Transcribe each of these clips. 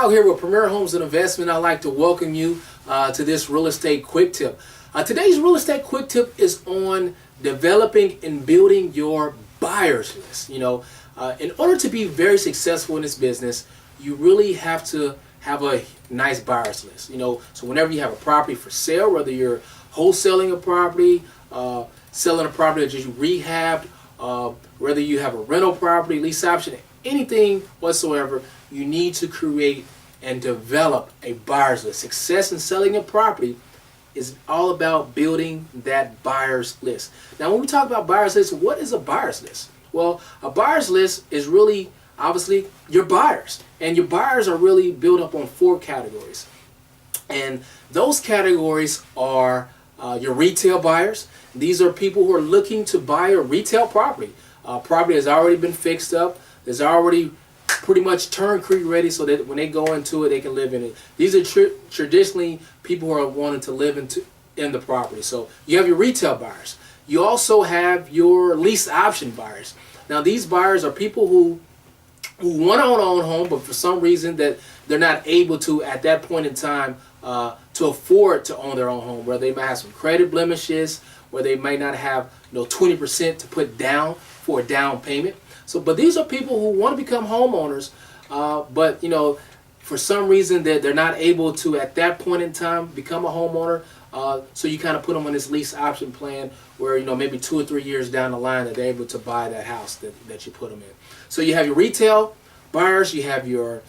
Kyle here with Premier Homes and Investment. I'd like to welcome you to this real estate quick tip. Today's real estate quick tip is on developing and building your buyers list. In order to be very successful in this business, you really have to have a nice buyers list. So whenever you have a property for sale, whether you're wholesaling a property, selling a property that you rehabbed, whether you have a rental property, lease option, anything whatsoever, you need to create and develop a buyer's list. Success in selling a property is all about building that buyer's list. Now, when we talk about buyer's list, what is a buyer's list? Well, a buyer's list is really, obviously, your buyers. And your buyers are really built up on 4 categories. And those categories are your retail buyers. These are people who are looking to buy a retail property. Property has already been fixed up. There's already pretty much turnkey ready so that when they go into it, they can live in it. These are traditionally people who are wanting to live in the property. So you have your retail buyers. You also have your lease option buyers. Now, these buyers are people who want to own their own home, but for some reason that they're not able to at that point in time to afford to own their own home, where they might have some credit blemishes, where they might not have 20% to put down for a down payment. But these are people who want to become homeowners, but for some reason that they're not able to at that point in time become a homeowner. So you kind of put them on this lease option plan where maybe 2 or 3 years down the line that they're able to buy that house that you put them in. So you have your retail buyers, you have your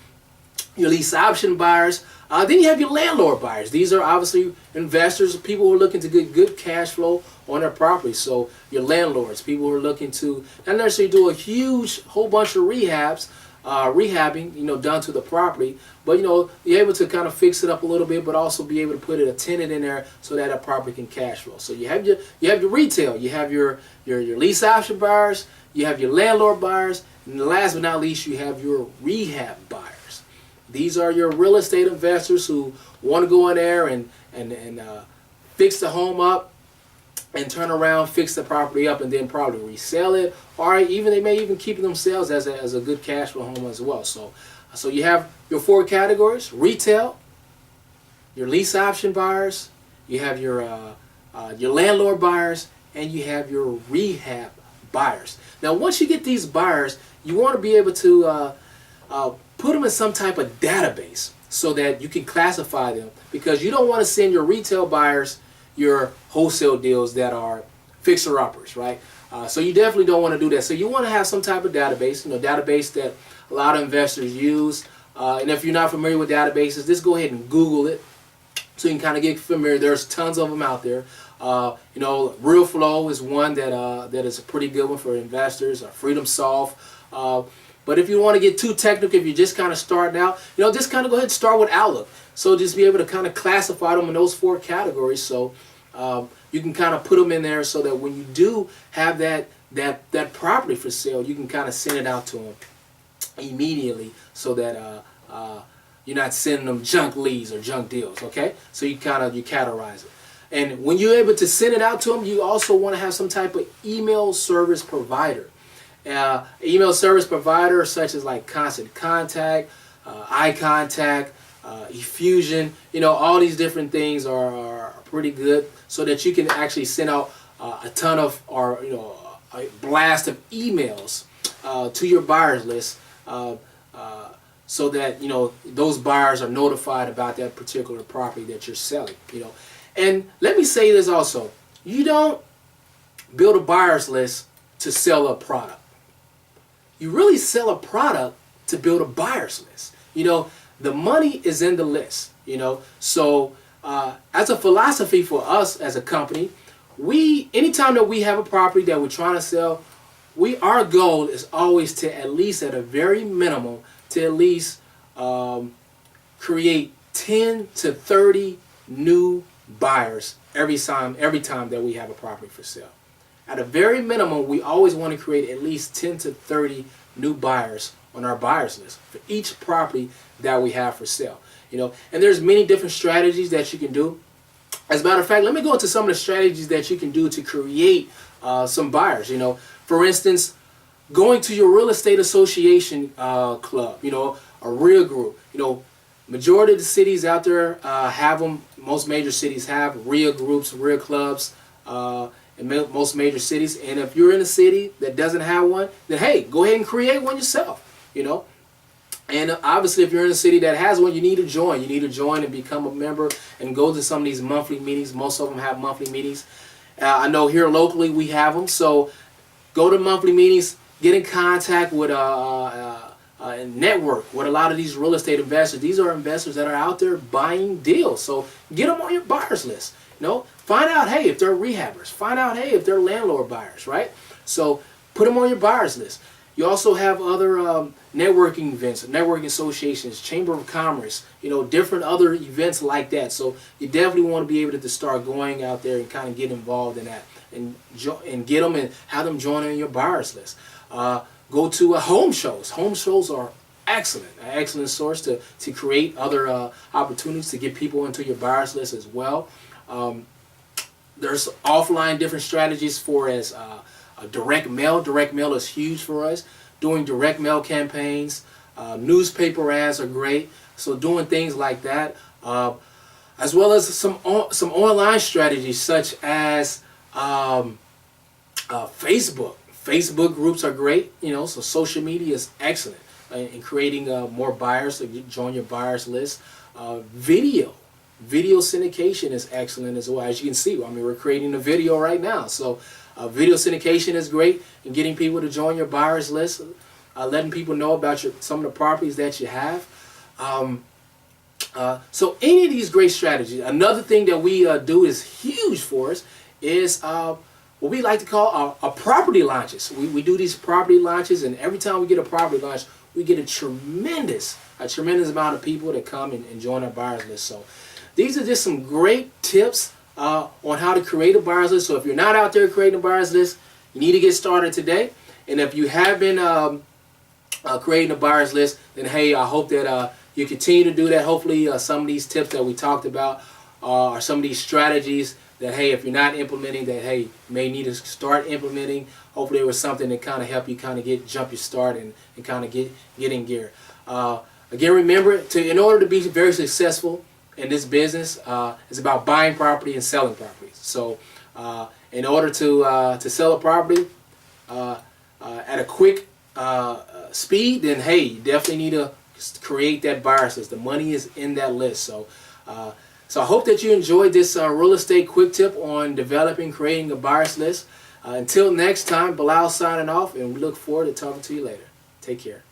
lease option buyers, then you have your landlord buyers. These are obviously investors, people who are looking to get good cash flow on their property. So your landlords, people who are looking to not necessarily do a whole bunch of rehabbing, done to the property, but you're able to kind of fix it up a little bit, but also be able to put a tenant in there so that a property can cash flow. So you have your retail, you have your lease option buyers, you have your landlord buyers, and last but not least, you have your rehab buyers. These are your real estate investors who want to go in there and fix the home up and turn around, fix the property up, and then probably resell it, or even they may even keep it themselves as a good cash flow home as well. So you have your 4 categories: retail, your lease option buyers, you have your landlord buyers, and you have your rehab buyers. Now, once you get these buyers, you want to be able to put them in some type of database so that you can classify them, because you don't want to send your retail buyers your wholesale deals that are fixer-uppers, right? So you definitely don't want to do that. So you want to have some type of database, database that a lot of investors use. And if you're not familiar with databases, just go ahead and Google it so you can kind of get familiar. There's tons of them out there. RealFlow is one that is a pretty good one for investors. FreedomSoft. But if you want to get too technical, if you're just kind of starting out, just kind of go ahead and start with Outlook. So just be able to kind of classify them in those 4 categories. So you can kind of put them in there so that when you do have that property for sale, you can kind of send it out to them immediately so that you're not sending them junk leads or junk deals. Okay, so you categorize it. And when you're able to send it out to them, you also want to have some type of email service provider. Email service provider such as like Constant Contact, iContact, Effusion, all these different things are pretty good so that you can actually send out a ton of, or a blast of emails to your buyers list so that those buyers are notified about that particular property that you're selling. And let me say this also: you don't build a buyers list to sell a product. You really sell a product to build a buyer's list. The money is in the list. So as a philosophy for us as a company, anytime that we have a property that we're trying to sell, our goal is always to at least, at a very minimum, to at least create 10 to 30 new buyers every time that we have a property for sale. At a very minimum, we always want to create at least 10 to 30 new buyers on our buyers list for each property that we have for sale. And there's many different strategies that you can do. As a matter of fact, let me go into some of the strategies that you can do to create some buyers. For instance, going to your real estate association club, a real group, Majority of the cities out there have them. Most major cities have RIA groups, RIA clubs, in most major cities. And if you're in a city that doesn't have one, then hey, go ahead and create one yourself. You know. And obviously, if you're in a city that has one, you need to join. You need to join and become a member and go to some of these monthly meetings. Most of them have monthly meetings. I know here locally we have them. So go to monthly meetings, get in contact with and network with a lot of these real estate investors. These are investors that are out there buying deals. So get them on your buyers list. You know, find out, hey, if they're rehabbers. Find out, hey, if they're landlord buyers, right? So put them on your buyers list. You also have other networking events, networking associations, Chamber of Commerce, you know, different other events like that. So you definitely want to be able to start going out there and kind of get involved in that and get them and have them join on your buyers list. Go to home shows. Home shows are excellent, an excellent source to create other opportunities to get people into your buyers list as well. There's offline different strategies for as direct mail. Direct mail is huge for us. Doing direct mail campaigns, newspaper ads are great. So doing things like that, as well as some online strategies such as Facebook. Facebook groups are great. You know, so social media is excellent in creating more buyers to join your buyers list. Video syndication is excellent as well. As you can see, I mean, we're creating a video right now. So video syndication is great in getting people to join your buyers list, letting people know about some of the properties that you have. So any of these great strategies. Another thing that we do is huge for us is what we like to call our property launches. We do these property launches, and every time we get a property launch, we get a tremendous amount of people that come and join our buyers list. So these are just some great tips on how to create a buyers list. So if you're not out there creating a buyers list, you need to get started today. And if you have been creating a buyers list, then hey, I hope that you continue to do that. Hopefully some of these tips that we talked about are some of these strategies that, hey, if you're not implementing, that, hey, you may need to start implementing. Hopefully it was something that kind of help you kind of jump your start and kind of get in gear. Again, remember, in order to be very successful in this business, it's about buying property and selling properties. So in order to sell a property at a quick speed, then hey, you definitely need to create that buyers list. The money is in that list. So so I hope that you enjoyed this real estate quick tip on developing, creating a buyers list. Until next time, Bilal signing off, and we look forward to talking to you later. Take care.